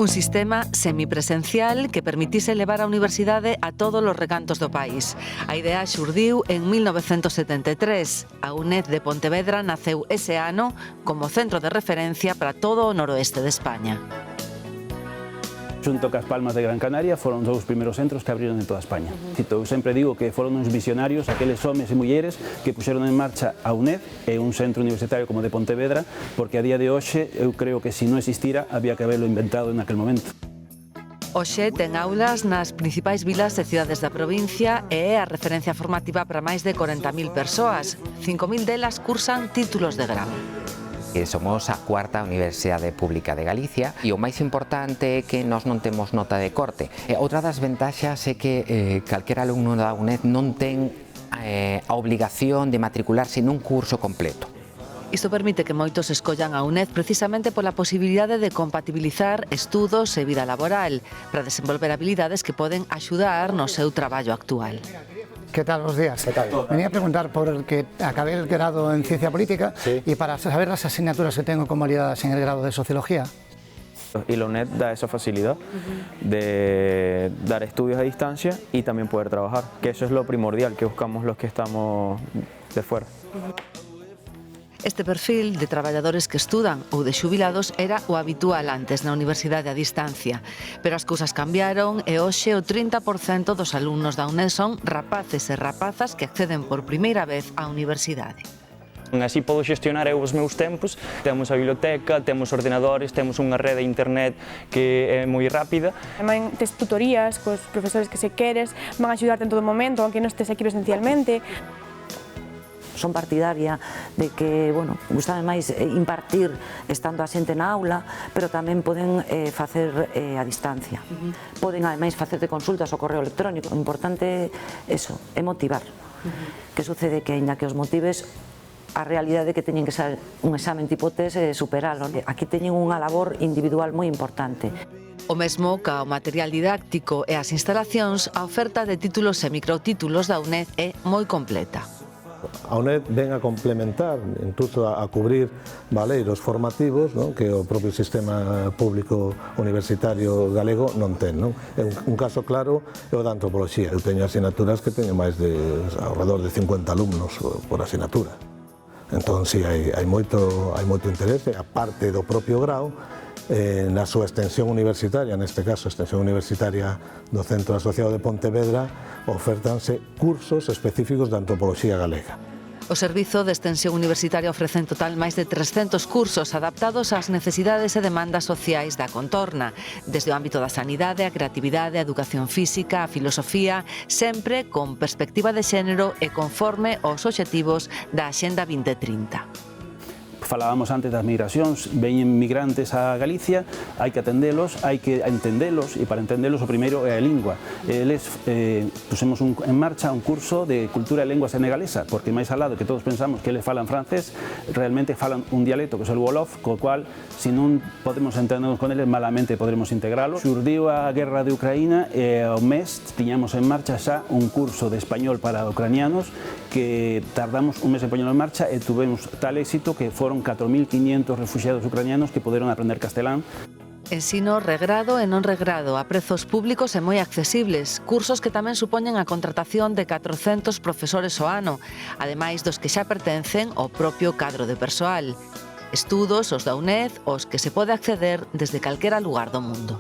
Un sistema semipresencial que permitise levar a universidade a todos os recantos do país. A idea xurdiu en 1973. A UNED de Pontevedra naceu ese ano como centro de referencia para todo o noroeste de España. Xunto cas Palmas de Gran Canaria foron os dous primeiros centros que abriron en toda España. Eu sempre digo que foron uns visionarios, aqueles homes e mulleres que puxeron en marcha a UNED e un centro universitario como de Pontevedra, porque a día de hoxe eu creo que se non existira había que haberlo inventado en aquel momento. Hoxe ten aulas nas principais vilas e cidades da provincia e é a referencia formativa para máis de 40.000 persoas. 5.000 delas cursan títulos de grau. Somos a cuarta Universidade Pública de Galicia e o máis importante é que nós non temos nota de corte. Outra das ventaxas é que calquera alumno da UNED non ten a obligación de matricularse nun curso completo. Isto permite que moitos escollan a UNED precisamente pola posibilidade de compatibilizar estudos e vida laboral para desenvolver habilidades que poden axudar no seu traballo actual. ¿Qué tal? Buenos días. ¿Qué tal? Venía a preguntar porque acabé el grado en Ciencia Política y para saber las asignaturas que tengo convalidadas en el grado de Sociología. Y la UNED da esa facilidad de dar estudios a distancia y también poder trabajar, que eso es lo primordial que buscamos los que estamos de fuera. Este perfil de traballadores que estudan ou de xubilados era o habitual antes na universidade a distancia, pero as cousas cambiaron e hoxe o 30% dos alumnos da UNED son rapaces e rapazas que acceden por primeira vez á universidade. Así podo xestionar eu os meus tempos, temos a biblioteca, temos ordenadores, temos unha rede de internet que é moi rápida. Tamén tes tutorías cos profesores que se queres, van a axudarte en todo momento, aunque non estés aquí presencialmente. Son partidaria de que, bueno, gustame máis impartir estando a xente na aula, pero tamén poden facer a distancia. Poden, ademais, facerte consultas ao correo electrónico. O importante é eso, é motivar. Que sucede que, aínda que os motives, a realidade é que teñen que ser un examen tipo test e superalo. Aquí teñen unha labor individual moi importante. O mesmo ca o material didáctico e as instalacións, a oferta de títulos e microtítulos da UNED é moi completa. A UNED ven a complementar, incluso a cubrir valeiros formativos, non? Que o propio sistema público universitario galego non ten. Non? Un caso claro é o da antropoloxía. Eu teño asignaturas que teño máis de alrededor de 50 alumnos por asignatura. Entón, si, hai moito interese, a parte do propio grau, na súa extensión universitaria, neste caso a extensión universitaria do Centro Asociado de Pontevedra, ofértanse cursos específicos de antropoloxía galega. O Servizo de Extensión Universitaria ofrece en total máis de 300 cursos adaptados ás necesidades e demandas sociais da contorna, desde o ámbito da sanidade, a creatividade, a educación física, a filosofía, sempre con perspectiva de xénero e conforme aos obxectivos da Axenda 2030. Falábamos antes das migracións, veñen migrantes a Galicia, hai que atendelos, hai que entendelos, e para entendelos o primeiro é a lingua. Eles pusemos en marcha un curso de cultura e lengua senegalesa, porque máis alado que todos pensamos que eles falan francés, realmente falan un dialecto que é o wolof, co cual, se non podemos entendernos con eles, malamente podremos integralos. Xurdiu a guerra de Ucraína e ao mes tiñamos en marcha xa un curso de español para ucranianos que tardamos un mes en poñelo en marcha e tuvemos tal éxito que foron 4.500 refugiados ucranianos que poderon aprender castelán. Ensino regrado e non regrado a prezos públicos e moi accesibles, cursos que tamén supoñen a contratación de 400 profesores ao ano, ademais dos que xa pertencen ao propio cadro de persoal. Estudos, os da UNED, os que se pode acceder desde calquera lugar do mundo.